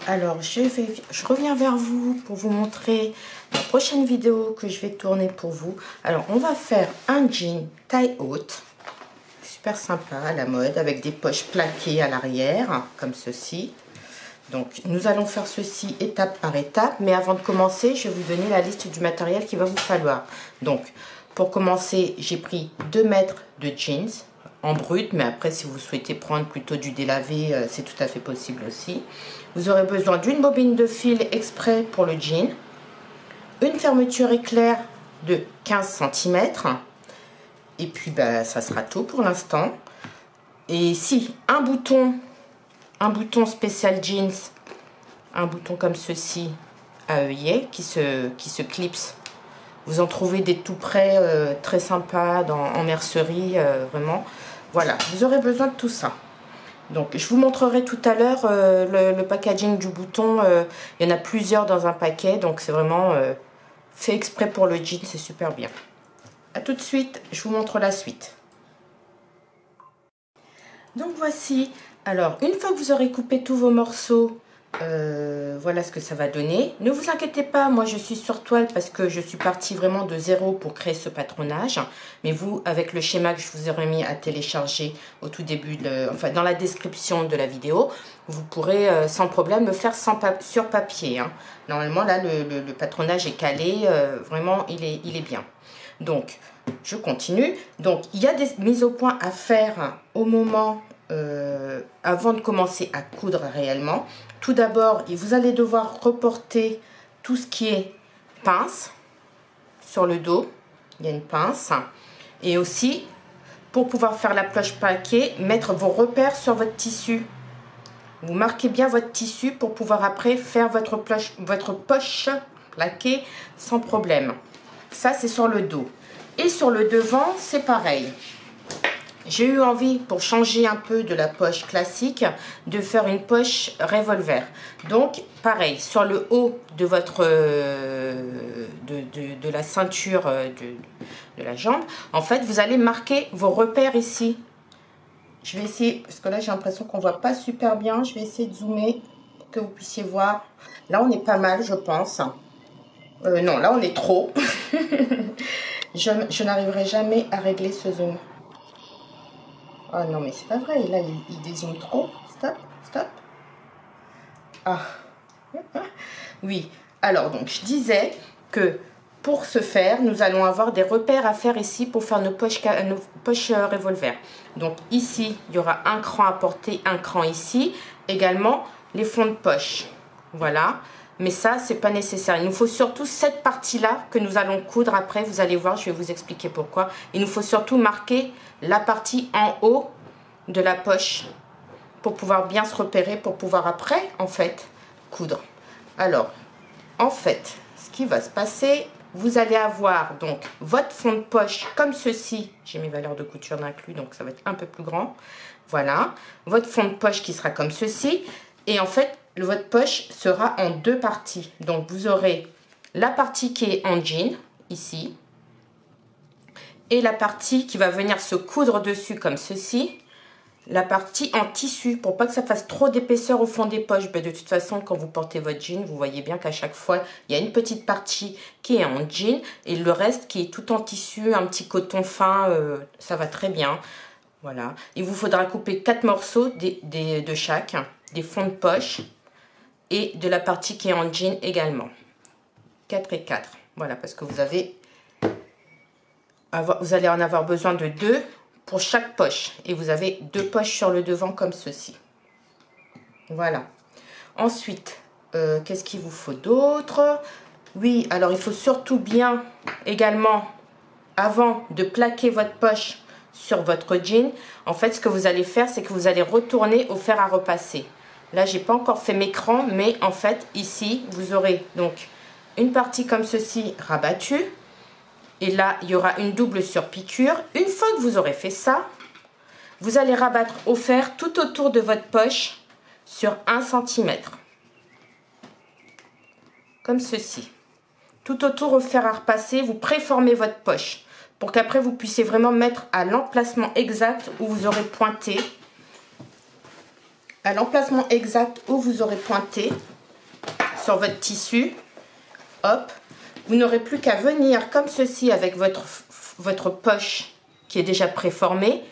Alors je reviens vers vous pour vous montrer la prochaine vidéo que je vais tourner pour vous. Alors on va faire un jean taille haute, super sympa à la mode, avec des poches plaquées à l'arrière, comme ceci. Donc nous allons faire ceci étape par étape, mais avant de commencer, je vais vous donner la liste du matériel qu'il va vous falloir. Donc pour commencer, j'ai pris 2 mètres de jeans en brut, mais après si vous souhaitez prendre plutôt du délavé, c'est tout à fait possible aussi. Vous aurez besoin d'une bobine de fil exprès pour le jean, une fermeture éclair de 15 cm, et puis ça sera tout pour l'instant. Et ici, un bouton spécial jeans, un bouton comme ceci à œillet qui se clipse. Vous en trouvez des tout près très sympas en mercerie, vraiment. Voilà, vous aurez besoin de tout ça. Donc je vous montrerai tout à l'heure le packaging du bouton. Il y en a plusieurs dans un paquet, donc c'est vraiment fait exprès pour le jean, c'est super bien. A tout de suite, je vous montre la suite. Donc voici, alors une fois que vous aurez coupé tous vos morceaux, voilà ce que ça va donner. Ne vous inquiétez pas, moi je suis sur toile parce que je suis partie vraiment de zéro pour créer ce patronage. Mais vous, avec le schéma que je vous aurais mis à télécharger au tout début, enfin dans la description de la vidéo, vous pourrez sans problème le faire sur papier. Hein. Normalement là le patronage est calé, vraiment il est bien. Donc je continue. Donc il y a des mises au point à faire au moment avant de commencer à coudre réellement. Tout d'abord, vous allez devoir reporter tout ce qui est pince sur le dos. Il y a une pince. Et aussi, pour pouvoir faire la poche plaquée, mettre vos repères sur votre tissu. Vous marquez bien votre tissu pour pouvoir après faire votre poche plaquée sans problème. Ça, c'est sur le dos. Et sur le devant, c'est pareil. J'ai eu envie, pour changer un peu de la poche classique, de faire une poche revolver. Donc, pareil, sur le haut de votre de la ceinture de la jambe, en fait, vous allez marquer vos repères ici. Je vais essayer, parce que là, j'ai l'impression qu'on ne voit pas super bien. Je vais essayer de zoomer pour que vous puissiez voir. Là, on est pas mal, je pense. Non, là, on est trop. Je n'arriverai jamais à régler ce zoom. Oh non, mais c'est pas vrai. Là, il dézoome trop. Stop, stop. Ah. Oui. Alors, donc, je disais que pour ce faire, nous allons avoir des repères à faire ici pour faire nos poches revolver. Donc, ici, il y aura un cran à porter, un cran ici. Également, les fonds de poche. Voilà. Mais ça, c'est pas nécessaire. Il nous faut surtout cette partie-là que nous allons coudre après. Vous allez voir, je vais vous expliquer pourquoi. Il nous faut surtout marquer la partie en haut de la poche pour pouvoir bien se repérer, pour pouvoir après, en fait, coudre. Alors, en fait, ce qui va se passer, vous allez avoir donc votre fond de poche comme ceci. J'ai mes valeurs de couture d'inclus, donc ça va être un peu plus grand. Voilà. Votre fond de poche qui sera comme ceci. Et en fait, votre poche sera en 2 parties. Donc, vous aurez la partie qui est en jean, ici. Et la partie qui va venir se coudre dessus comme ceci. La partie en tissu, pour pas que ça fasse trop d'épaisseur au fond des poches. Ben, de toute façon, quand vous portez votre jean, vous voyez bien qu'à chaque fois, il y a une petite partie qui est en jean. Et le reste qui est tout en tissu, un petit coton fin, ça va très bien. Voilà. Il vous faudra couper 4 morceaux de chaque, des fonds de poche. Et de la partie qui est en jean également. 4 et 4. Voilà, parce que vous allez en avoir besoin de 2 pour chaque poche. Et vous avez 2 poches sur le devant comme ceci. Voilà. Ensuite, qu'est-ce qu'il vous faut d'autre? Oui, alors il faut surtout bien également, avant de plaquer votre poche sur votre jean, en fait, ce que vous allez faire, c'est que vous allez retourner au fer à repasser. Là, j'ai pas encore fait mes crans, mais en fait, ici, vous aurez donc une partie comme ceci rabattue. Et là, il y aura une double surpiqûre. Une fois que vous aurez fait ça, vous allez rabattre au fer tout autour de votre poche sur 1 cm. Comme ceci. Tout autour au fer à repasser, vous préformez votre poche pour qu'après, vous puissiez vraiment mettre à l'emplacement exact où vous aurez pointé. À l'emplacement exact où vous aurez pointé. sur votre tissu. Hop, vous n'aurez plus qu'à venir comme ceci avec votre poche qui est déjà préformée,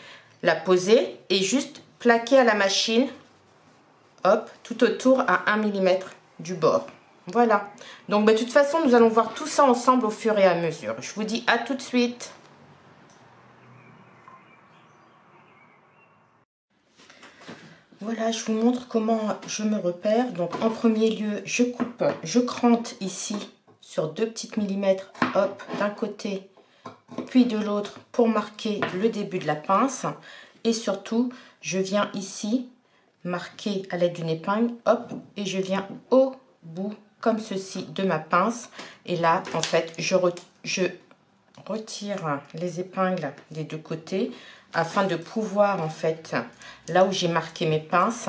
la poser et juste plaquer à la machine, hop, tout autour à 1 mm du bord. Voilà. Donc, de toute façon, nous allons voir tout ça ensemble au fur et à mesure. Je vous dis à tout de suite. Voilà, je vous montre comment je me repère. Donc, en premier lieu, je crante ici sur 2 petites millimètres, hop, d'un côté, puis de l'autre pour marquer le début de la pince. Et surtout, je viens ici marquer à l'aide d'une épingle, hop, et je viens au bout, comme ceci, de ma pince. Et là, en fait, je retire les épingles des deux côtés afin de pouvoir, en fait, là où j'ai marqué mes pinces,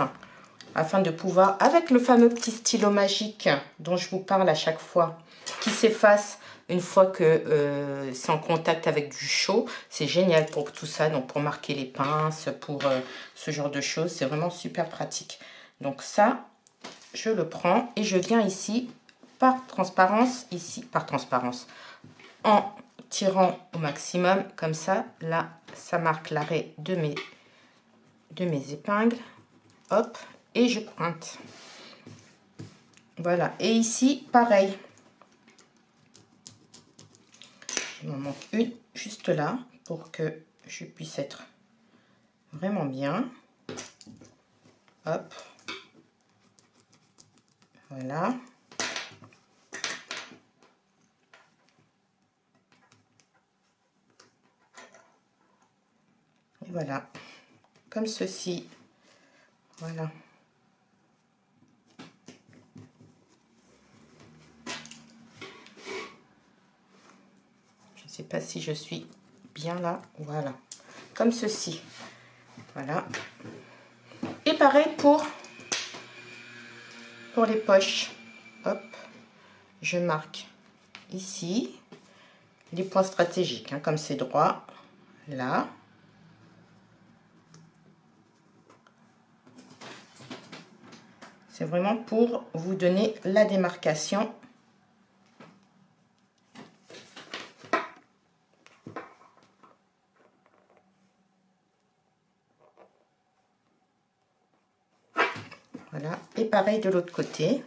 afin de pouvoir, avec le fameux petit stylo magique dont je vous parle à chaque fois, qui s'efface une fois que c'est en contact avec du chaud. C'est génial pour tout ça, donc pour marquer les pinces, pour ce genre de choses. C'est vraiment super pratique. Donc ça, je le prends et je viens ici, par transparence, en tirant au maximum, comme ça, là, ça marque l'arrêt de mes épingles. Hop, et je pointe. Voilà, et ici, pareil. Il m'en manque une juste là pour que je puisse être vraiment bien. Hop. Voilà. Et voilà. Comme ceci. Voilà. Je ne sais pas si je suis bien là. Voilà. Comme ceci. Voilà. Et pareil pour les poches. Hop. Je marque ici les points stratégiques. Hein, comme c'est droit. Là. C'est vraiment pour vous donner la démarcation. Voilà. Et pareil de l'autre côté.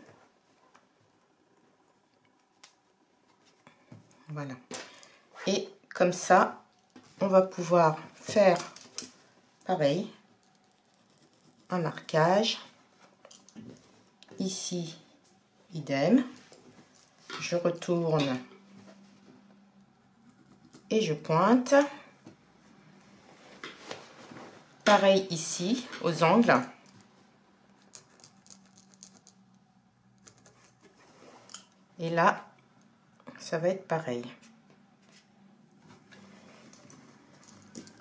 Voilà. Et comme ça, on va pouvoir faire pareil. Un marquage. Ici, idem. Je retourne et je pointe. Pareil ici, aux angles. Et là, ça va être pareil.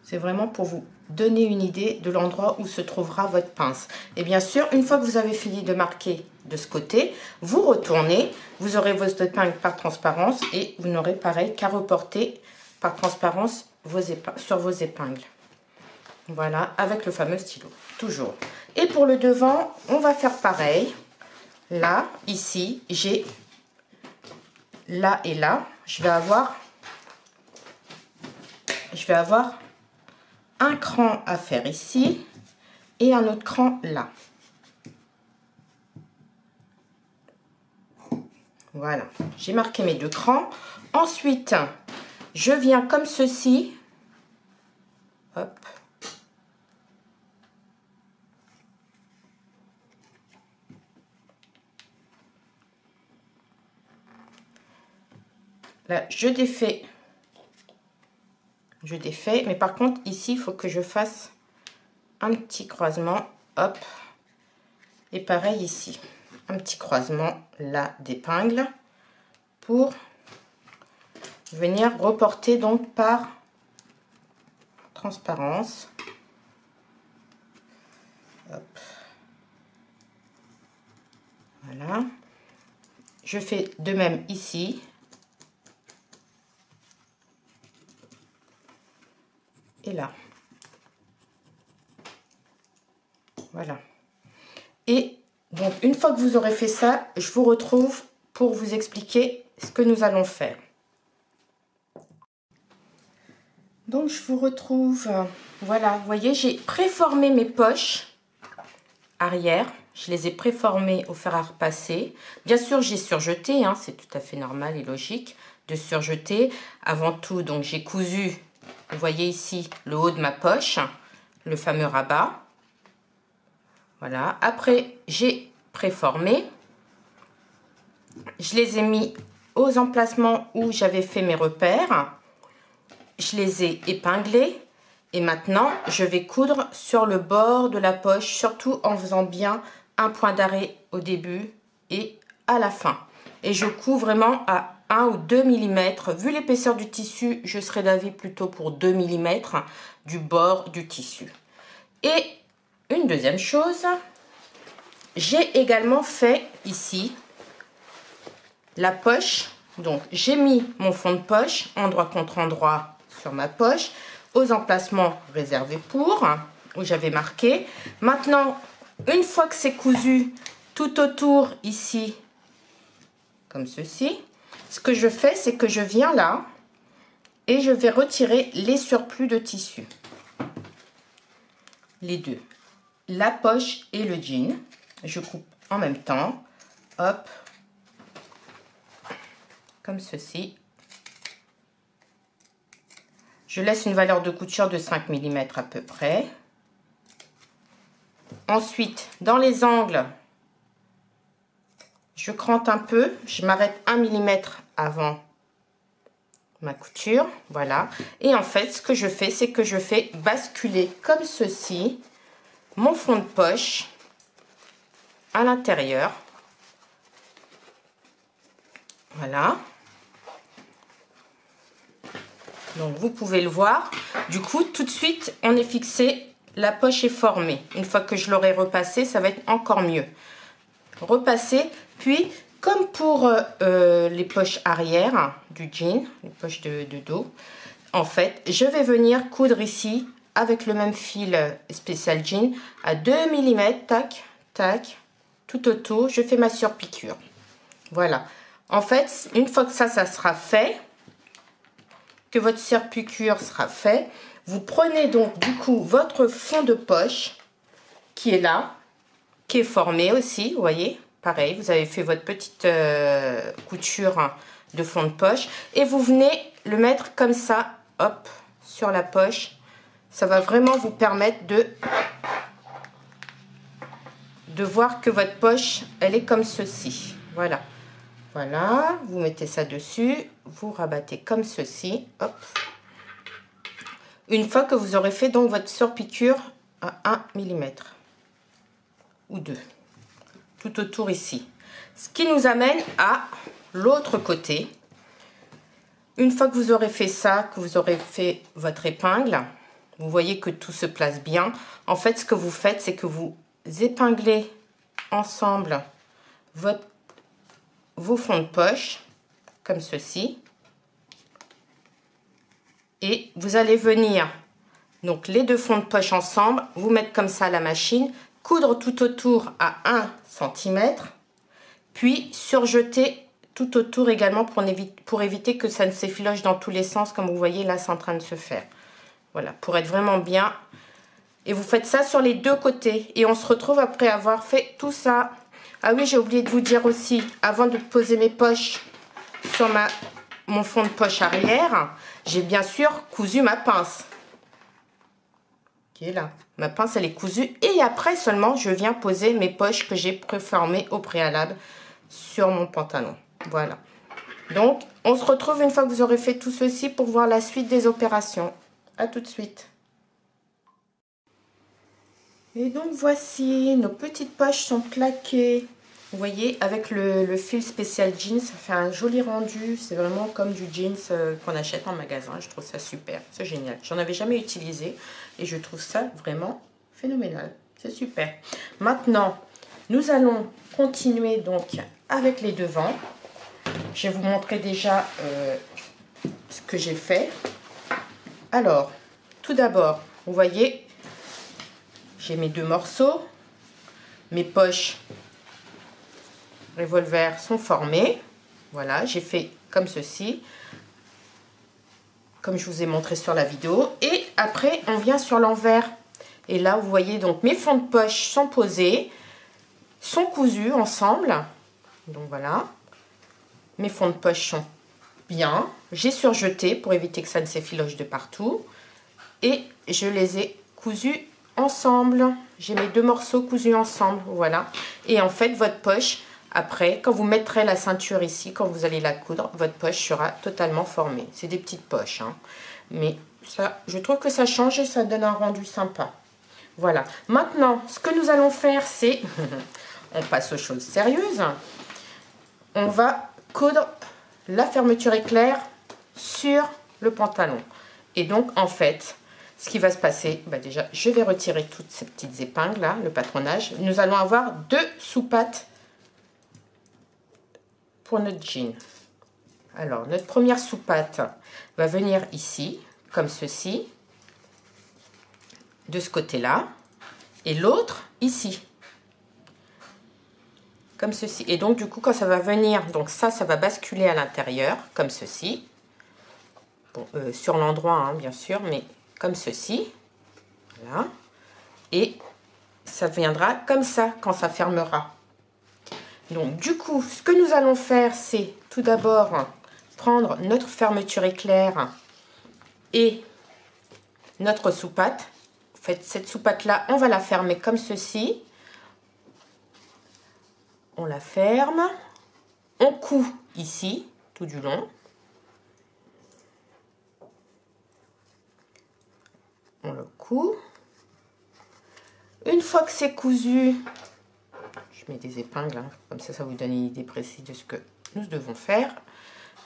C'est vraiment pour vous donner une idée de l'endroit où se trouvera votre pince. Et bien sûr, une fois que vous avez fini de marquer de ce côté, vous retournez, vous aurez votre épingle par transparence et vous n'aurez pareil qu'à reporter par transparence sur vos épingles. Voilà, avec le fameux stylo, toujours. Et pour le devant, on va faire pareil. Là, ici, j'ai là et là, je vais avoir un cran à faire ici et un autre cran là. Voilà, j'ai marqué mes deux crans. Ensuite, je viens comme ceci. Hop. Là, je défais, mais par contre, ici, il faut que je fasse un petit croisement, hop, et pareil ici, un petit croisement là d'épingle pour venir reporter donc par transparence. Hop. Voilà. Je fais de même ici. Et là. Voilà. Et Donc, une fois que vous aurez fait ça, je vous retrouve pour vous expliquer ce que nous allons faire. Donc, je vous retrouve. Voilà, vous voyez, j'ai préformé mes poches arrière. Je les ai préformées au fer à repasser. Bien sûr, j'ai surjeté, hein, c'est tout à fait normal et logique de surjeter. Avant tout, donc j'ai cousu, vous voyez ici, le haut de ma poche, le fameux rabat. Voilà. Après, j'ai préformé. Je les ai mis aux emplacements où j'avais fait mes repères. Je les ai épinglés. Et maintenant, je vais coudre sur le bord de la poche, surtout en faisant bien un point d'arrêt au début et à la fin. Et je couds vraiment à 1 ou 2 mm. Vu l'épaisseur du tissu, je serais d'avis plutôt pour 2 mm du bord du tissu. Et une deuxième chose, j'ai également fait ici la poche. Donc, j'ai mis mon fond de poche endroit contre endroit sur ma poche aux emplacements réservés pour, où j'avais marqué. Maintenant, une fois que c'est cousu tout autour ici, comme ceci, ce que je fais, c'est que je viens là et je vais retirer les surplus de tissu. Les deux, la poche et le jean. Je coupe en même temps. Hop. Comme ceci. Je laisse une valeur de couture de 5 mm à peu près. Ensuite, dans les angles, je crante un peu. Je m'arrête 1 mm avant ma couture. Voilà. Et en fait, ce que je fais, c'est que je fais basculer comme ceci mon fond de poche à l'intérieur. Voilà. Donc, vous pouvez le voir. Du coup, tout de suite, on est fixé. La poche est formée. Une fois que je l'aurai repassé, ça va être encore mieux. Repasser. Puis, comme pour les poches arrière du jean, les poches de dos, en fait, je vais venir coudre ici avec le même fil spécial jean à 2 mm. Tac, tac, tout autour. Je fais ma surpiqûre. Voilà. En fait, une fois que ça sera fait, que votre surpiqûre sera fait, vous prenez donc du coup votre fond de poche qui est là, qui est formé aussi, vous voyez, pareil, vous avez fait votre petite couture de fond de poche et vous venez le mettre comme ça, hop, sur la poche. Ça va vraiment vous permettre de voir que votre poche, elle est comme ceci. Voilà. Voilà, vous mettez ça dessus, vous rabattez comme ceci, hop. Une fois que vous aurez fait donc votre surpiqûre à 1 mm ou 2, tout autour ici. Ce qui nous amène à l'autre côté. Une fois que vous aurez fait ça, que vous aurez fait votre épingle, vous voyez que tout se place bien. En fait, ce que vous faites, c'est que vous épinglez ensemble vos fonds de poche, comme ceci. Et vous allez venir, donc les deux fonds de poche ensemble, vous mettre comme ça à la machine, coudre tout autour à 1 cm, puis surjeter tout autour également pour éviter que ça ne s'effiloche dans tous les sens, comme vous voyez là, c'est en train de se faire. Voilà, pour être vraiment bien. Et vous faites ça sur les deux côtés. Et on se retrouve après avoir fait tout ça. Ah oui, j'ai oublié de vous dire aussi, avant de poser mes poches sur mon fond de poche arrière, j'ai bien sûr cousu ma pince. Qui est là. Ma pince, elle est cousue. Et après seulement, je viens poser mes poches que j'ai préformées au préalable sur mon pantalon. Voilà. Donc, on se retrouve une fois que vous aurez fait tout ceci pour voir la suite des opérations. À tout de suite. Et donc voici, nos petites poches sont plaquées. Vous voyez, avec le fil spécial jeans, ça fait un joli rendu. C'est vraiment comme du jeans qu'on achète en magasin. Je trouve ça super, c'est génial. J'en avais jamais utilisé et je trouve ça vraiment phénoménal. C'est super. Maintenant, nous allons continuer donc avec les devants. Je vais vous montrer déjà ce que j'ai fait. Alors, tout d'abord, vous voyez, j'ai mes deux morceaux, mes poches revolvers sont formés. Voilà, j'ai fait comme ceci, comme je vous ai montré sur la vidéo. Et après, on vient sur l'envers. Et là, vous voyez, donc mes fonds de poche sont posés, sont cousus ensemble. Donc voilà, mes fonds de poche sont bien. J'ai surjeté pour éviter que ça ne s'effiloche de partout. Et je les ai cousus ensemble. J'ai mes deux morceaux cousus ensemble, voilà. Et en fait, votre poche, après, quand vous mettrez la ceinture ici, quand vous allez la coudre, votre poche sera totalement formée. C'est des petites poches, hein. Mais ça, je trouve que ça change et ça donne un rendu sympa. Voilà. Maintenant, ce que nous allons faire, c'est... on passe aux choses sérieuses. On va coudre la fermeture éclair sur le pantalon. Et donc, en fait... ce qui va se passer, bah déjà, je vais retirer toutes ces petites épingles là, le patronage. Nous allons avoir deux sous-pattes pour notre jean. Alors, notre première sous-patte va venir ici, comme ceci, de ce côté-là, et l'autre ici, comme ceci. Et donc, du coup, quand ça va venir, donc ça va basculer à l'intérieur, comme ceci. Bon, sur l'endroit, hein, bien sûr, mais comme ceci. Voilà. Et ça viendra comme ça quand ça fermera. Donc du coup, ce que nous allons faire, c'est tout d'abord prendre notre fermeture éclair et notre sous-patte. En fait, cette sous-patte là, on va la fermer comme ceci. On la ferme. On coud ici, tout du long. On le coud. Une fois que c'est cousu, je mets des épingles, hein, comme ça vous donne une idée précise de ce que nous devons faire.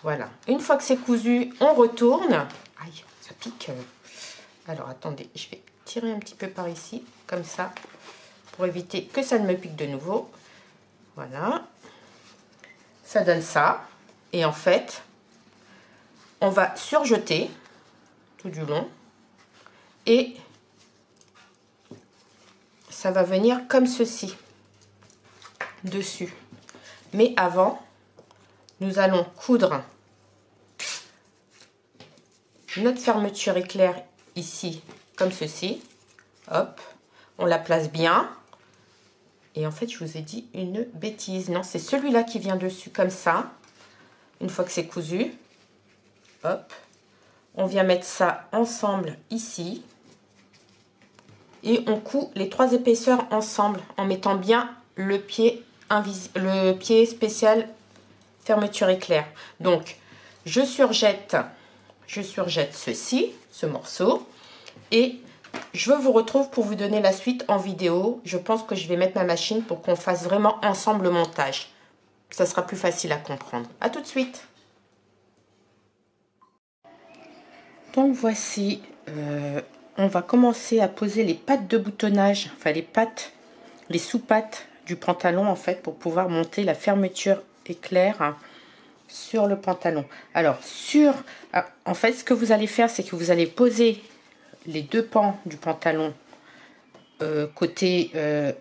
Voilà. Une fois que c'est cousu, on retourne. Aïe, ça pique. Alors, attendez, je vais tirer un petit peu par ici, comme ça, pour éviter que ça ne me pique de nouveau. Voilà. Ça donne ça. Et en fait, on va surjeter tout du long. Et ça va venir comme ceci, dessus. Mais avant, nous allons coudre notre fermeture éclair ici, comme ceci. Hop, on la place bien. Et en fait, je vous ai dit une bêtise. Non, c'est celui-là qui vient dessus, comme ça. Une fois que c'est cousu, hop, on vient mettre ça ensemble ici. Et on coud les trois épaisseurs ensemble en mettant bien le pied spécial fermeture éclair. Donc, je surjette ceci, ce morceau, et je vous retrouve pour vous donner la suite en vidéo. Je pense que je vais mettre ma machine pour qu'on fasse vraiment ensemble le montage. Ça sera plus facile à comprendre. À tout de suite. Donc voici, on va commencer à poser les pattes de boutonnage, enfin les sous-pattes du pantalon en fait, pour pouvoir monter la fermeture éclair sur le pantalon. Alors en fait, ce que vous allez faire, c'est que vous allez poser les deux pans du pantalon côté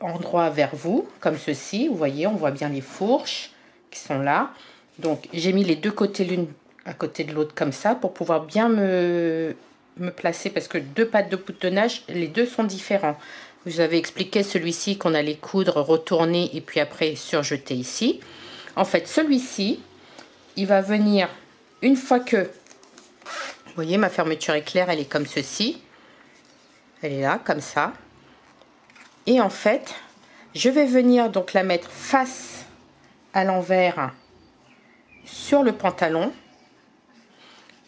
endroit vers vous, comme ceci. Vous voyez, on voit bien les fourches qui sont là. Donc j'ai mis les deux côtés l'une à côté de l'autre comme ça pour pouvoir bien me placer, parce que deux pattes de boutonnage, les deux sont différents. Vous avez expliqué celui-ci qu'on allait coudre, retourner et puis après surjeter ici. En fait, celui-ci, il va venir une fois que, vous voyez, ma fermeture éclair, elle est comme ceci. Elle est là, comme ça. Et en fait, je vais venir donc la mettre face à l'envers sur le pantalon.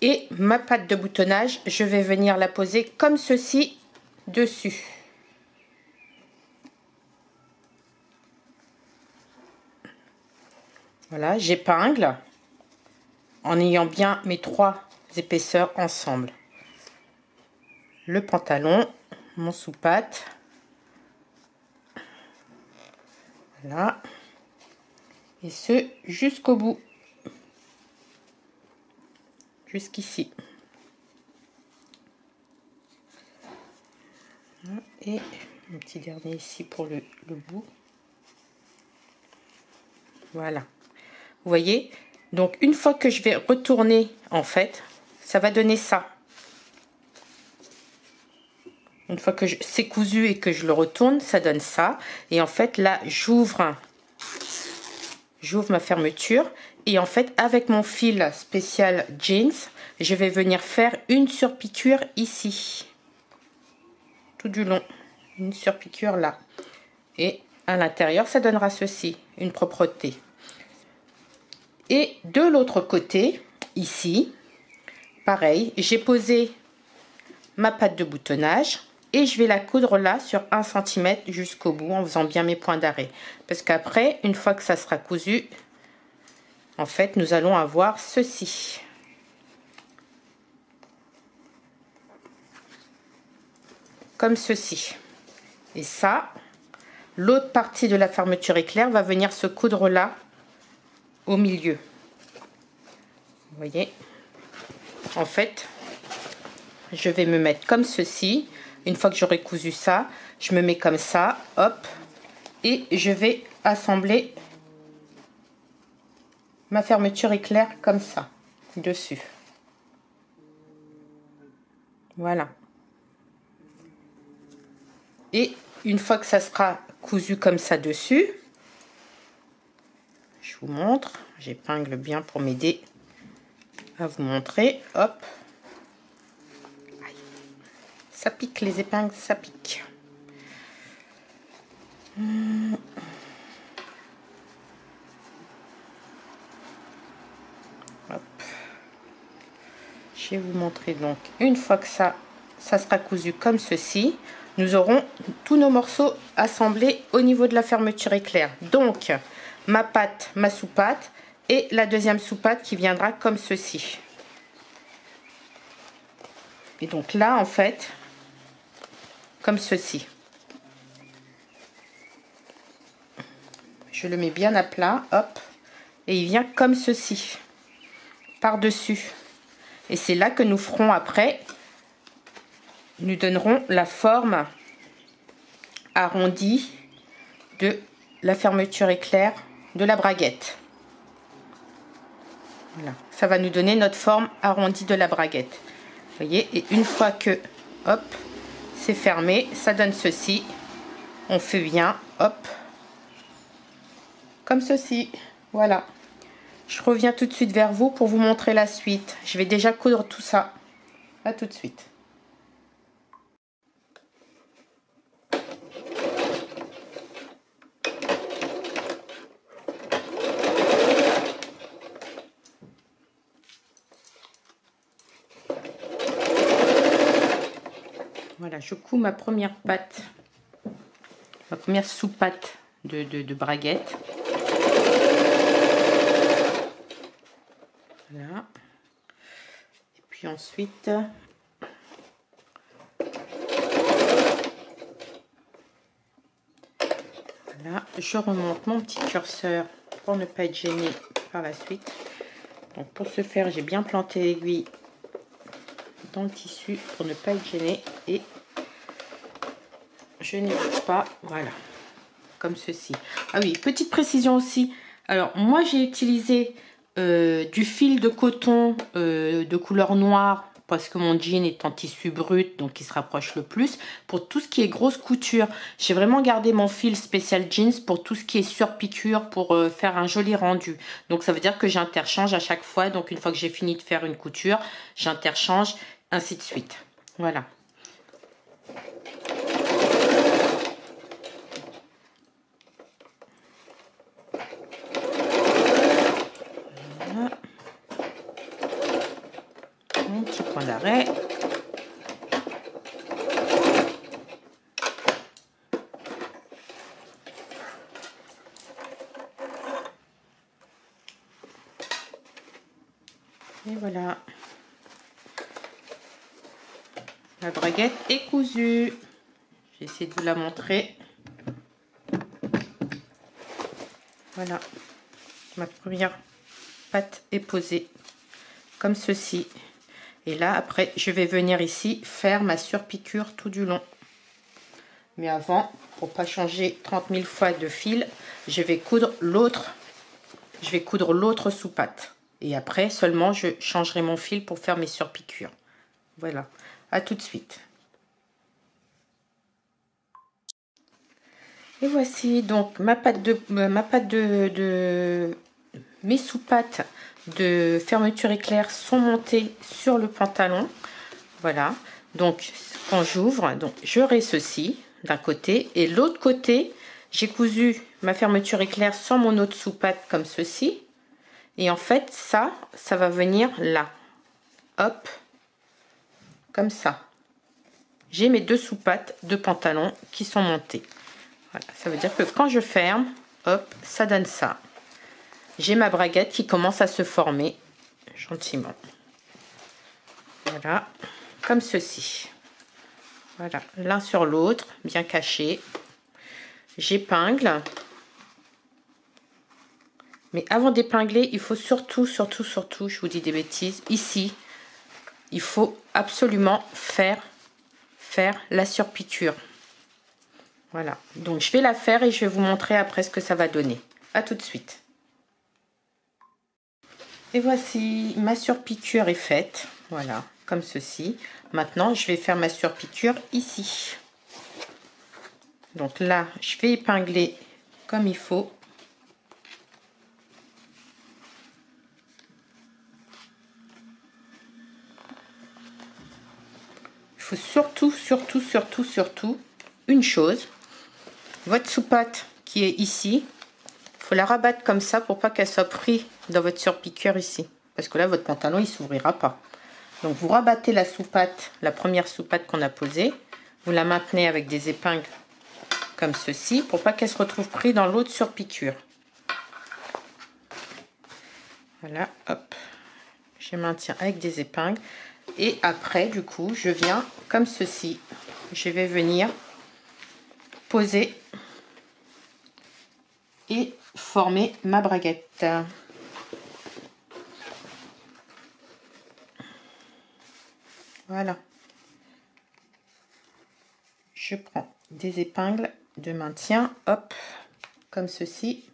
Et ma patte de boutonnage, je vais venir la poser comme ceci dessus. Voilà, j'épingle en ayant bien mes trois épaisseurs ensemble. Le pantalon, mon sous-patte. Voilà. Et ce, jusqu'au bout. Jusqu'ici. Et un petit dernier ici pour le bout. Voilà. Vous voyez? Donc, une fois que je vais retourner, en fait, ça va donner ça. Une fois que c'est cousu et que je le retourne, ça donne ça. Et en fait, là, j'ouvre ma fermeture. Et en fait, avec mon fil spécial jeans, je vais venir faire une surpiqûre ici. Tout du long. Une surpiqûre là. Et à l'intérieur, ça donnera ceci, une propreté. Et de l'autre côté, ici, pareil, j'ai posé ma patte de boutonnage. Et je vais la coudre là sur 1 cm jusqu'au bout en faisant bien mes points d'arrêt. Parce qu'après, une fois que ça sera cousu, en fait, nous allons avoir ceci. Comme ceci. Et ça, l'autre partie de la fermeture éclair va venir se coudre là, au milieu. Vous voyez? En fait, je vais me mettre comme ceci. Une fois que j'aurai cousu ça, je me mets comme ça, hop, et je vais assembler ma fermeture éclair comme ça, dessus. Voilà. Et une fois que ça sera cousu comme ça dessus, je vous montre, j'épingle bien pour m'aider à vous montrer, hop. Ça pique les épingles, ça pique. Hop. Je vais vous montrer donc. Une fois que ça sera cousu comme ceci, nous aurons tous nos morceaux assemblés au niveau de la fermeture éclair. Donc, ma patte, ma sous-patte et la deuxième sous-patte qui viendra comme ceci. Et donc là, en fait, comme ceci. Je le mets bien à plat, hop, et il vient comme ceci, par-dessus. Et c'est là que nous ferons après, nous donnerons la forme arrondie de la fermeture éclair de la braguette. Voilà, ça va nous donner notre forme arrondie de la braguette. Vous voyez, et une fois que, hop, c'est fermé, ça donne ceci. On fait bien, hop, comme ceci. Voilà. Je reviens tout de suite vers vous pour vous montrer la suite. Je vais déjà coudre tout ça. À tout de suite. Voilà, je couds ma première patte, ma première sous-patte de braguette. Voilà. Et puis ensuite, voilà, je remonte mon petit curseur pour ne pas être gêné par la suite. Donc pour ce faire, j'ai bien planté l'aiguille dans le tissu pour ne pas être gêné et je n'évite pas, voilà, comme ceci. Ah oui, petite précision aussi. Alors moi j'ai utilisé du fil de coton de couleur noire parce que mon jean est en tissu brut, donc il se rapproche le plus. Pour tout ce qui est grosse couture, j'ai vraiment gardé mon fil spécial jeans pour tout ce qui est surpiqûre, pour faire un joli rendu. Donc ça veut dire que j'interchange à chaque fois. Donc une fois que j'ai fini de faire une couture, j'interchange, ainsi de suite. Voilà. Un petit point d'arrêt. Et voilà. La braguette est cousue. J'ai essayé de vous la montrer. Voilà. Ma première patte est posée comme ceci. Et là, après, je vais venir ici faire ma surpiqûre tout du long. Mais avant, pour pas changer 30 000 fois de fil, je vais coudre l'autre je vais coudre l'autre sous-patte. Et après, seulement, je changerai mon fil pour faire mes surpiqûres. Voilà. À tout de suite. Et voici donc mes sous-pattes de fermeture éclair sont montées sur le pantalon. Voilà. Donc, quand j'ouvre, donc j'aurai ceci d'un côté. Et l'autre côté, j'ai cousu ma fermeture éclair sur mon autre sous-patte comme ceci. Et en fait, ça va venir là. Hop. Comme ça. J'ai mes deux sous-pattes de pantalon qui sont montées. Voilà. Ça veut dire que quand je ferme, hop, ça donne ça. J'ai ma braguette qui commence à se former gentiment. Voilà. Comme ceci. Voilà. L'un sur l'autre, bien caché. J'épingle. Mais avant d'épingler, il faut surtout, je vous dis des bêtises, ici, il faut absolument faire la surpiqûre. Voilà. Donc, je vais la faire et je vais vous montrer après ce que ça va donner. À tout de suite. Et voici, ma surpiqûre est faite. Voilà, comme ceci. Maintenant, je vais faire ma surpiqûre ici. Donc là, je vais épingler comme il faut. Il faut surtout une chose. Votre sous-patte qui est ici, il faut la rabattre comme ça pour pas qu'elle soit prise dans votre surpiqûre ici. Parce que là, votre pantalon, il s'ouvrira pas. Donc, vous rabattez la sous-patte, la première sous-patte qu'on a posée. Vous la maintenez avec des épingles comme ceci pour pas qu'elle se retrouve prise dans l'autre surpiqûre. Voilà, hop. Je maintiens avec des épingles. Et après, du coup, je viens comme ceci. Je vais venir poser et former ma braguette. Voilà. Je prends des épingles de maintien, hop, comme ceci.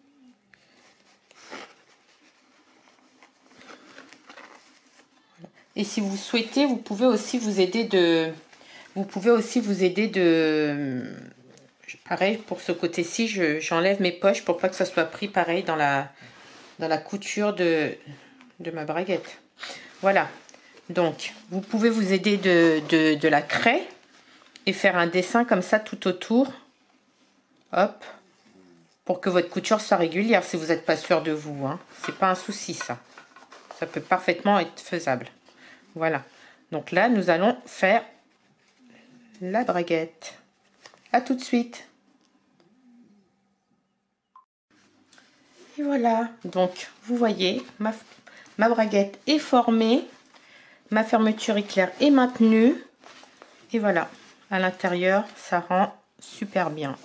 Et si vous souhaitez, vous pouvez aussi vous aider de... Pareil, pour ce côté-ci, j'enlève mes poches pour pas que ça soit pris pareil dans la couture de ma braguette. Voilà. Donc, vous pouvez vous aider de la craie et faire un dessin comme ça tout autour. Hop. Pour que votre couture soit régulière si vous n'êtes pas sûr de vous. Hein. C'est pas un souci, ça. Ça peut parfaitement être faisable. Voilà. Donc là, nous allons faire la braguette. À tout de suite. Et voilà. Donc, vous voyez, ma braguette est formée. Ma fermeture éclair est maintenue. Et voilà. À l'intérieur, ça rend super bien.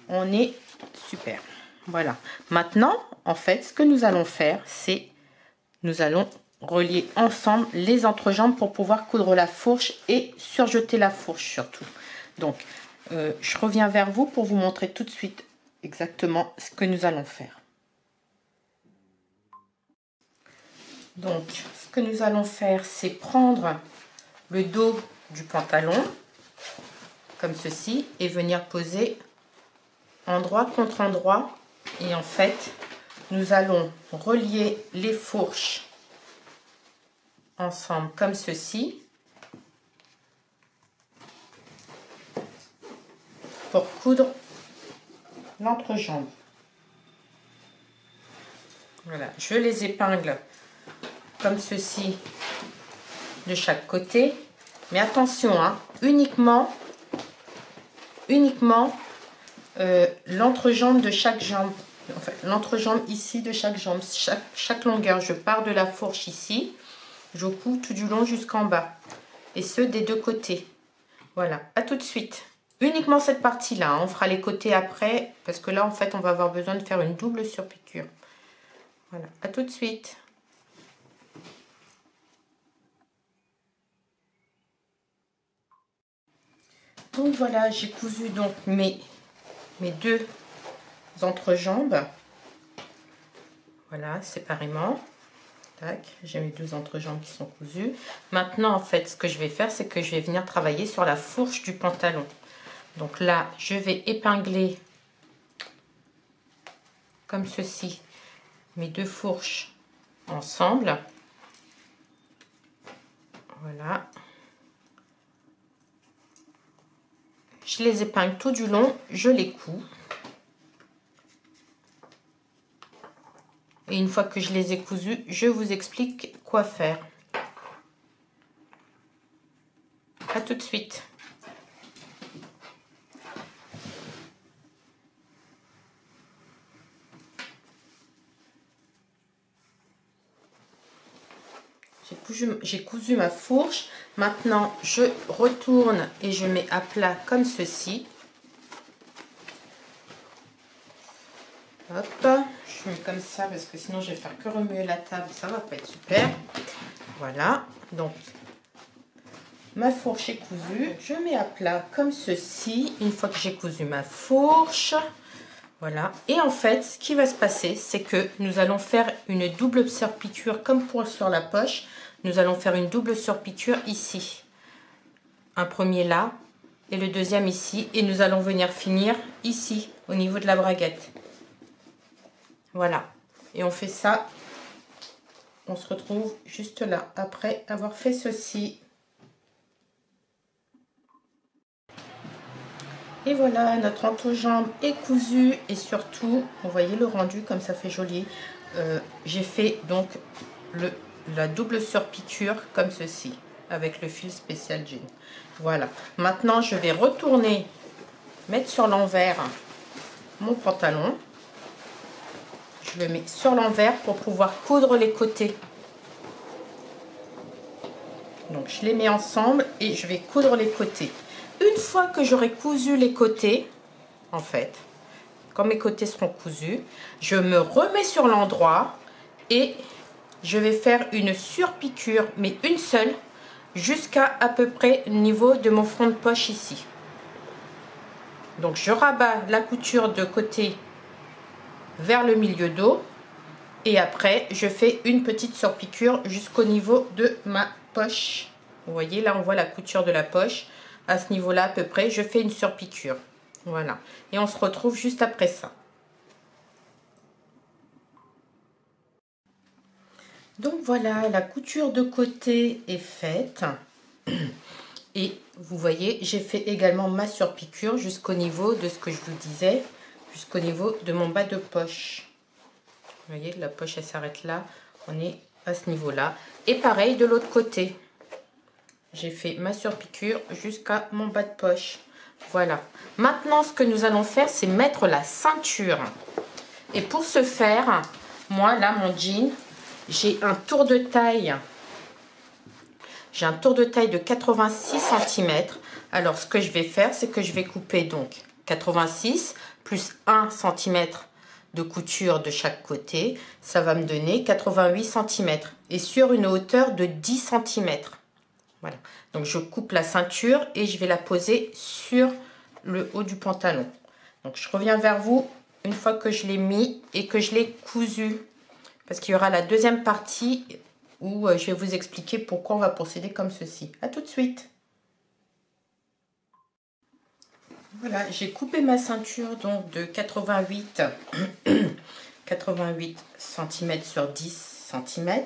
On est super. Voilà. Maintenant, en fait, ce que nous allons faire, c'est nous allons relier ensemble les entrejambes pour pouvoir coudre la fourche et surjeter la fourche surtout. Donc, je reviens vers vous pour vous montrer tout de suite exactement ce que nous allons faire. Donc, ce que nous allons faire, c'est prendre le dos du pantalon, comme ceci, et venir poser endroit contre endroit. Et en fait, nous allons relier les fourches ensemble comme ceci pour coudre l'entrejambe. Voilà, je les épingle comme ceci de chaque côté, mais attention, hein, uniquement l'entrejambe de chaque jambe. En fait, l'entrejambe ici de chaque jambe, chaque longueur. Je pars de la fourche ici, je couds tout du long jusqu'en bas, et ce des deux côtés. Voilà, à tout de suite. Uniquement cette partie-là, hein. On fera les côtés après, parce que là, en fait, on va avoir besoin de faire une double surpiqûre. Voilà, à tout de suite. Donc voilà, j'ai cousu donc mes deux entrejambes. Voilà, séparément. Tac, j'ai mes deux entrejambes qui sont cousues. Maintenant, en fait, ce que je vais faire, c'est que je vais venir travailler sur la fourche du pantalon. Donc là, je vais épingler comme ceci mes deux fourches ensemble. Voilà. Je les épingle tout du long, je les couds. Et une fois que je les ai cousus, je vous explique quoi faire. À tout de suite. J'ai cousu ma fourche. Maintenant, je retourne et je mets à plat comme ceci. Hop, je mets comme ça parce que sinon je vais faire que remuer la table, ça va pas être super. Voilà, donc ma fourche est cousue. Je mets à plat comme ceci. Une fois que j'ai cousu ma fourche, voilà. Et en fait, ce qui va se passer, c'est que nous allons faire une double surpiqûre comme pour sur la poche. Nous allons faire une double surpiqûre ici. Un premier là et le deuxième ici. Et nous allons venir finir ici, au niveau de la braguette. Voilà. Et on fait ça. On se retrouve juste là, après avoir fait ceci. Et voilà, notre entrejambe est cousue. Et surtout, vous voyez le rendu, comme ça fait joli. J'ai fait donc la double surpiqûre comme ceci, avec le fil spécial jean. Voilà. Maintenant, je vais retourner, mettre sur l'envers mon pantalon. Je le mets sur l'envers pour pouvoir coudre les côtés. Donc, je les mets ensemble et je vais coudre les côtés. Une fois que j'aurai cousu les côtés, en fait, quand mes côtés seront cousus, je me remets sur l'endroit et je vais faire une surpiqûre, mais une seule, jusqu'à peu près le niveau de mon front de poche ici. Donc, je rabats la couture de côté vers le milieu dos et après, je fais une petite surpiqûre jusqu'au niveau de ma poche. Vous voyez, là, on voit la couture de la poche. À ce niveau-là, à peu près, je fais une surpiqûre. Voilà. Et on se retrouve juste après ça. Donc voilà, la couture de côté est faite. Et vous voyez, j'ai fait également ma surpiqûre jusqu'au niveau de ce que je vous disais, jusqu'au niveau de mon bas de poche. Vous voyez, la poche, elle s'arrête là. On est à ce niveau-là. Et pareil de l'autre côté. J'ai fait ma surpiqûre jusqu'à mon bas de poche. Voilà. Maintenant, ce que nous allons faire, c'est mettre la ceinture. Et pour ce faire, moi, là, mon jean, j'ai un tour de taille. J'ai un tour de taille de 86 cm. Alors, ce que je vais faire, c'est que je vais couper donc 86 plus 1 cm de couture de chaque côté. Ça va me donner 88 cm. Et sur une hauteur de 10 cm. Voilà. Donc, je coupe la ceinture et je vais la poser sur le haut du pantalon. Donc, je reviens vers vous une fois que je l'ai mis et que je l'ai cousu. Parce qu'il y aura la deuxième partie où je vais vous expliquer pourquoi on va procéder comme ceci. À tout de suite. Voilà, j'ai coupé ma ceinture donc de 88 cm sur 10 cm.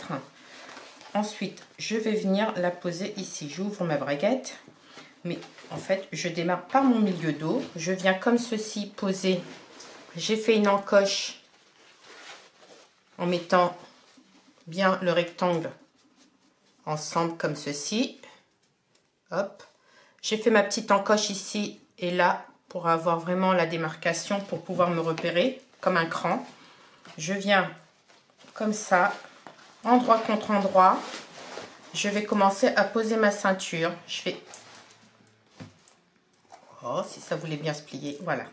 Ensuite, je vais venir la poser ici. J'ouvre ma braguette. Mais en fait, je démarre par mon milieu dos. Je viens comme ceci poser. J'ai fait une encoche en mettant bien le rectangle ensemble comme ceci. Hop. J'ai fait ma petite encoche ici et là pour avoir vraiment la démarcation pour pouvoir me repérer comme un cran. Je viens comme ça, endroit contre endroit. Je vais commencer à poser ma ceinture. Je fais... Oh, si ça voulait bien se plier. Voilà.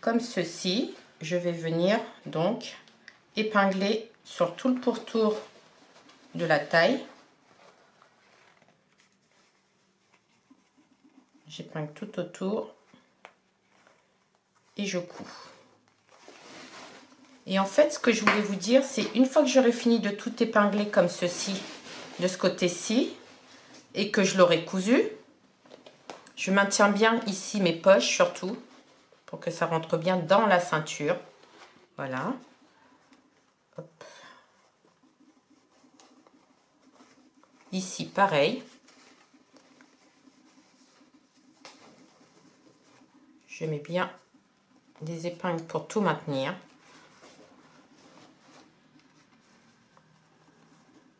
Comme ceci. Je vais venir donc épingler sur tout le pourtour de la taille. J'épingle tout autour et je couds. Et en fait, ce que je voulais vous dire, c'est une fois que j'aurai fini de tout épingler comme ceci, de ce côté-ci, et que je l'aurai cousu, je maintiens bien ici mes poches surtout, pour que ça rentre bien dans la ceinture. Voilà. Hop. Ici, pareil. Je mets bien des épingles pour tout maintenir.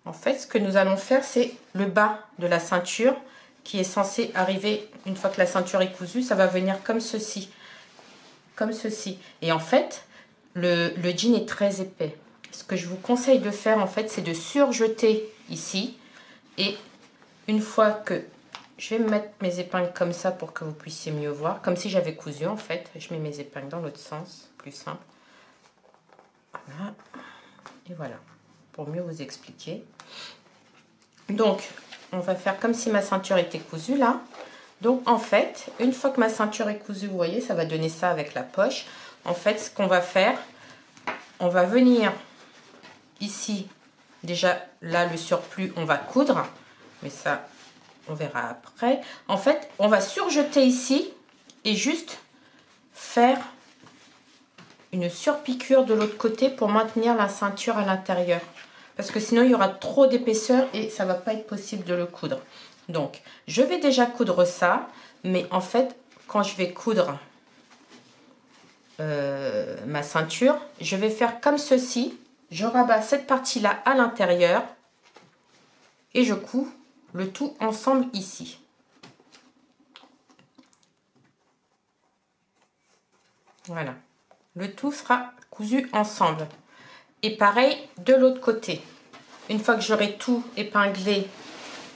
En fait, ce que nous allons faire, c'est le bas de la ceinture qui est censé arriver, une fois que la ceinture est cousue, ça va venir comme ceci. Comme ceci. Et en fait, le jean est très épais. Ce que je vous conseille de faire, en fait, c'est de surjeter ici. Et une fois que... Je vais mettre mes épingles comme ça pour que vous puissiez mieux voir. Comme si j'avais cousu, en fait. Je mets mes épingles dans l'autre sens. Plus simple. Voilà. Et voilà. Pour mieux vous expliquer. Donc, on va faire comme si ma ceinture était cousue, là. Donc, en fait, une fois que ma ceinture est cousue, vous voyez, ça va donner ça avec la poche. En fait, ce qu'on va faire, on va venir ici. Déjà, là, le surplus, on va coudre. Mais ça, on verra après. En fait, on va surjeter ici et juste faire une surpiqûre de l'autre côté pour maintenir la ceinture à l'intérieur. Parce que sinon, il y aura trop d'épaisseur et ça ne va pas être possible de le coudre. Donc, je vais déjà coudre ça. Mais en fait, quand je vais coudre ma ceinture, je vais faire comme ceci. Je rabats cette partie-là à l'intérieur et je couds le tout ensemble ici. Voilà. Le tout sera cousu ensemble. Et pareil de l'autre côté. Une fois que j'aurai tout épinglé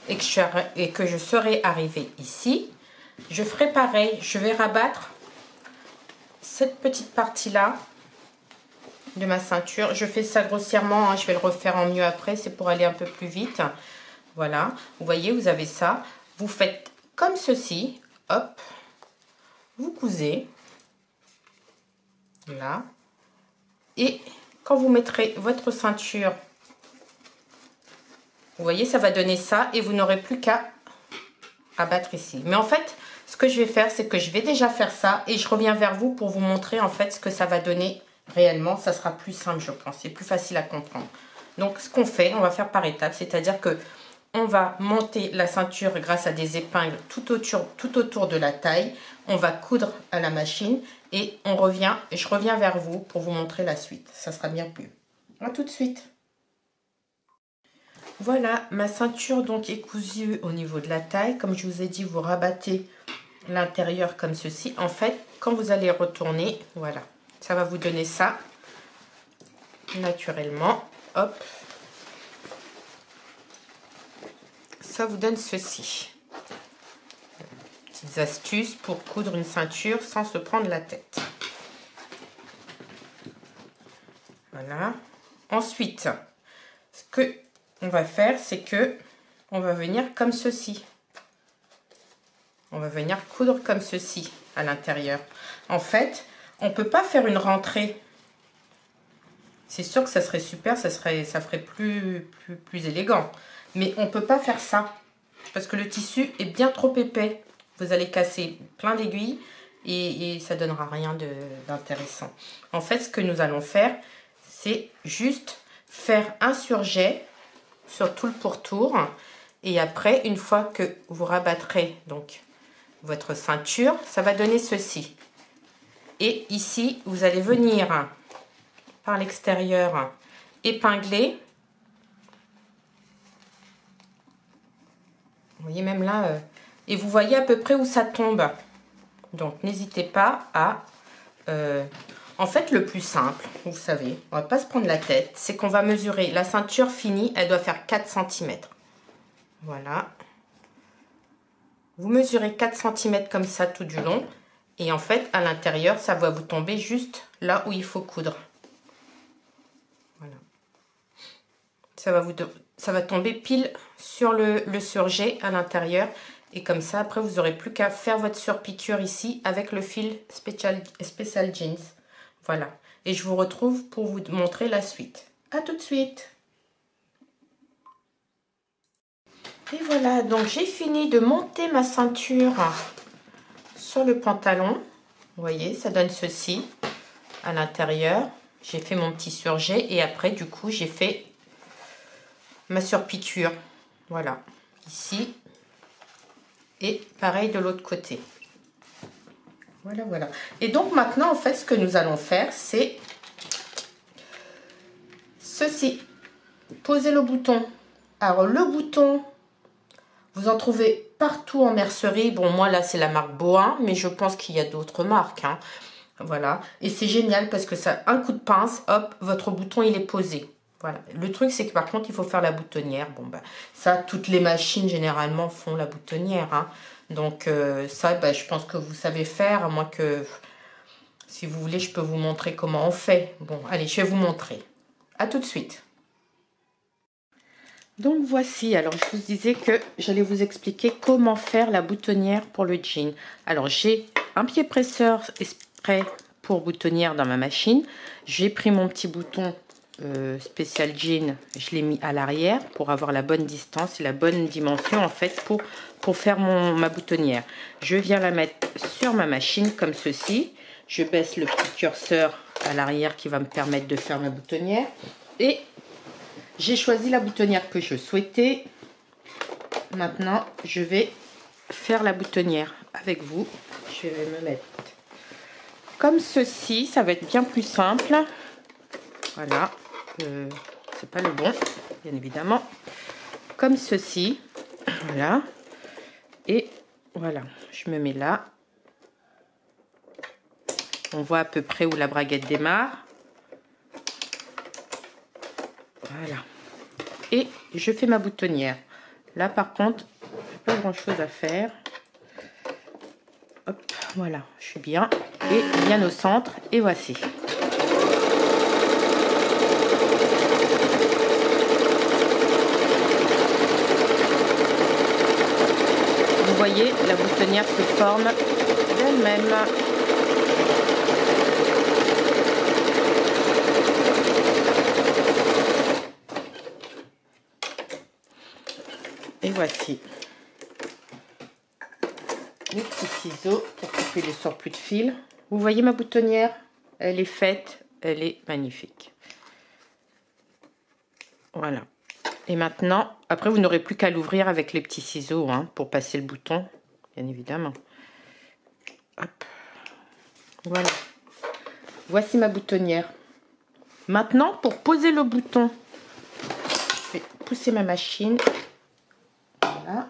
et que je serai arrivée ici, je ferai pareil. Je vais rabattre cette petite partie-là de ma ceinture. Je fais ça grossièrement, hein, je vais le refaire en mieux après, c'est pour aller un peu plus vite. Voilà, vous voyez, vous avez ça. Vous faites comme ceci, hop, vous cousez, là. Et quand vous mettrez votre ceinture, vous voyez, ça va donner ça et vous n'aurez plus qu'à abattre ici. Mais en fait, ce que je vais faire, c'est que je vais déjà faire ça et je reviens vers vous pour vous montrer en fait ce que ça va donner réellement. Ça sera plus simple, je pense, c'est plus facile à comprendre. Donc, ce qu'on fait, on va faire par étapes, c'est-à-dire que on va monter la ceinture grâce à des épingles tout autour de la taille. On va coudre à la machine et on revient. Et je reviens vers vous pour vous montrer la suite. Ça sera bien mieux. À tout de suite. Voilà, ma ceinture donc est cousue au niveau de la taille. Comme je vous ai dit, vous rabattez l'intérieur comme ceci. En fait, quand vous allez retourner, voilà, ça va vous donner ça naturellement. Hop. Ça vous donne ceci. Petites astuces pour coudre une ceinture sans se prendre la tête. Voilà. Ensuite, ce que on va faire, c'est que on va venir comme ceci. On va venir coudre comme ceci à l'intérieur. En fait, on peut pas faire une rentrée. C'est sûr que ça serait super, ça ferait plus élégant. Mais on ne peut pas faire ça parce que le tissu est bien trop épais. Vous allez casser plein d'aiguilles et ça ne donnera rien d'intéressant. En fait, ce que nous allons faire, c'est juste faire un surjet sur tout le pourtour. Et après, une fois que vous rabattrez donc votre ceinture, ça va donner ceci. Et ici, vous allez venir par l'extérieur épingler. Vous voyez même là, et vous voyez à peu près où ça tombe. Donc n'hésitez pas à... en fait, le plus simple, vous savez, on va pas se prendre la tête, c'est qu'on va mesurer la ceinture finie, elle doit faire 4 cm. Voilà. Vous mesurez 4 cm comme ça tout du long. Et en fait, à l'intérieur, ça va vous tomber juste là où il faut coudre. Voilà. Ça va tomber pile sur le surjet à l'intérieur. Et comme ça, après, vous n'aurez plus qu'à faire votre surpiqûre ici avec le fil Special Jeans. Voilà. et je vous retrouve pour vous montrer la suite. À tout de suite. Et voilà, donc j'ai fini de monter ma ceinture sur le pantalon. Vous voyez, ça donne ceci à l'intérieur. J'ai fait mon petit surjet et après, du coup, j'ai fait ma surpiqûre. Voilà, ici. Et pareil de l'autre côté. Voilà, voilà. Et donc maintenant, en fait, ce que nous allons faire, c'est ceci. Poser le bouton. Alors, le bouton, vous en trouvez partout en mercerie. Bon, moi, là, c'est la marque Boa, mais je pense qu'il y a d'autres marques. Hein. Voilà. Et c'est génial parce que ça, un coup de pince, hop, votre bouton, il est posé. Voilà. Le truc, c'est que par contre, il faut faire la boutonnière. Bon, ben, ça, toutes les machines, généralement, font la boutonnière. Hein. Donc, ça, ben, je pense que vous savez faire, à moins que... Si vous voulez, je peux vous montrer comment on fait. Bon, allez, je vais vous montrer. À tout de suite. Donc voici, alors je vous disais que j'allais vous expliquer comment faire la boutonnière pour le jean. Alors j'ai un pied presseur exprès pour boutonnière dans ma machine. J'ai pris mon petit bouton spécial jean, je l'ai mis à l'arrière pour avoir la bonne distance et la bonne dimension en fait pour faire ma boutonnière. Je viens la mettre sur ma machine comme ceci. Je baisse le petit curseur à l'arrière qui va me permettre de faire ma boutonnière. Et j'ai choisi la boutonnière que je souhaitais. Maintenant, je vais faire la boutonnière avec vous. Je vais me mettre comme ceci. Ça va être bien plus simple. Voilà. C'est pas le bon, bien évidemment. Comme ceci. Voilà. Et voilà. Je me mets là. On voit à peu près où la braguette démarre. Voilà. Et je fais ma boutonnière. Là, par contre, pas grand chose à faire. Hop, voilà, je suis bien. Et bien au centre. Et voici. Vous voyez, la boutonnière se forme d'elle-même. Et voici les petits ciseaux pour couper les surplus de fil. Vous voyez ma boutonnière, elle est faite, elle est magnifique. Voilà. Et maintenant, après vous n'aurez plus qu'à l'ouvrir avec les petits ciseaux hein, pour passer le bouton, bien évidemment. Hop. Voilà. Voici ma boutonnière. Maintenant, pour poser le bouton, je vais pousser ma machine. Voilà.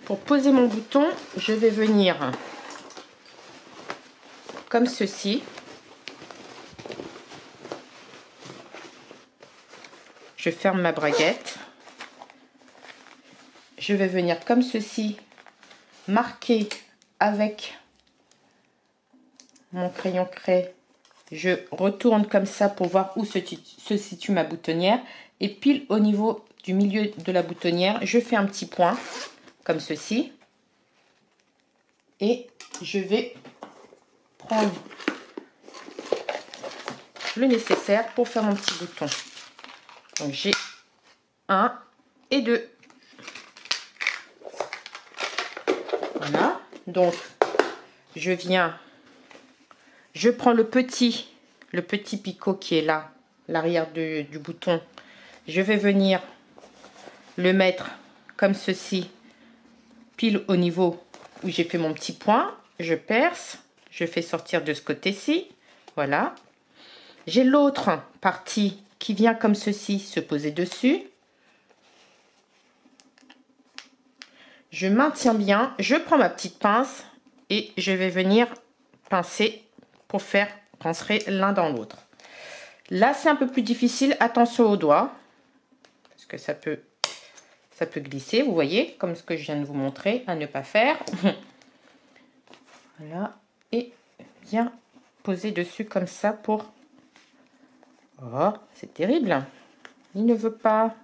Pour poser mon bouton, je vais venir comme ceci. Je ferme ma braguette. Je vais venir comme ceci, marquer avec mon crayon craie. Je retourne comme ça pour voir où se situe ma boutonnière. Et pile au niveau du milieu de la boutonnière, je fais un petit point, comme ceci. Et je vais prendre le nécessaire pour faire mon petit bouton. Donc j'ai 1 et 2. Voilà. Donc je viens, je prends le petit picot qui est là, l'arrière du bouton. Je vais venir le mettre comme ceci, pile au niveau où j'ai fait mon petit point. Je perce, je fais sortir de ce côté-ci. Voilà. J'ai l'autre partie qui vient comme ceci se poser dessus. Je maintiens bien, je prends ma petite pince et je vais venir pincer pour faire rentrer l'un dans l'autre. Là, c'est un peu plus difficile. Attention aux doigts, parce que ça peut glisser, vous voyez, comme ce que je viens de vous montrer, à ne pas faire. Voilà, et bien poser dessus comme ça pour... Oh, c'est terrible. Il ne veut pas.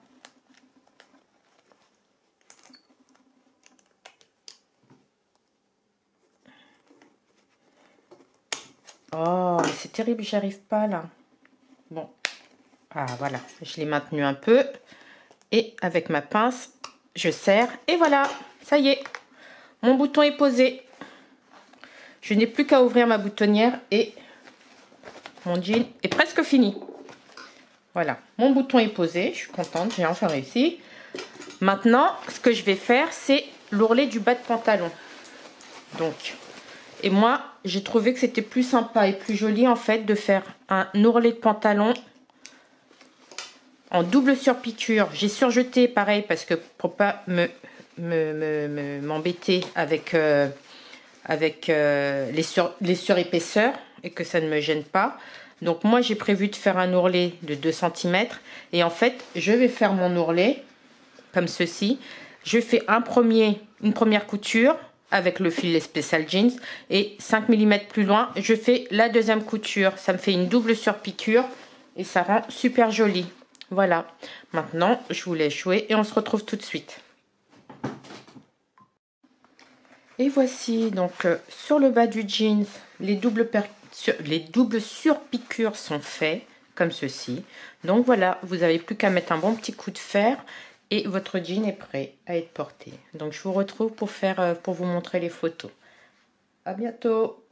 Oh, mais c'est terrible, j'y arrive pas là. Bon. Ah, voilà. Je l'ai maintenu un peu. Et avec ma pince, je serre. Et voilà, ça y est. Mon bouton est posé. Je n'ai plus qu'à ouvrir ma boutonnière et mon jean est presque fini. Voilà, mon bouton est posé. Je suis contente, j'ai enfin réussi. Maintenant, ce que je vais faire, c'est l'ourlet du bas de pantalon. Donc, et moi, j'ai trouvé que c'était plus sympa et plus joli en fait de faire un ourlet de pantalon en double surpiqûre. J'ai surjeté pareil parce que pour pas m'embêter avec les surépaisseurs et que ça ne me gêne pas. Donc moi j'ai prévu de faire un ourlet de 2 cm et en fait je vais faire mon ourlet comme ceci. Je fais une première couture avec le fil Special Jeans et 5 mm plus loin je fais la deuxième couture. Ça me fait une double surpiqûre et ça rend super joli. Voilà, maintenant je vous laisse jouer et on se retrouve tout de suite. Et voici donc sur le bas du jeans, les doubles surpiqûres sont faits comme ceci. Donc voilà, vous n'avez plus qu'à mettre un bon petit coup de fer et votre jean est prêt à être porté. Donc je vous retrouve pour vous montrer les photos. À bientôt.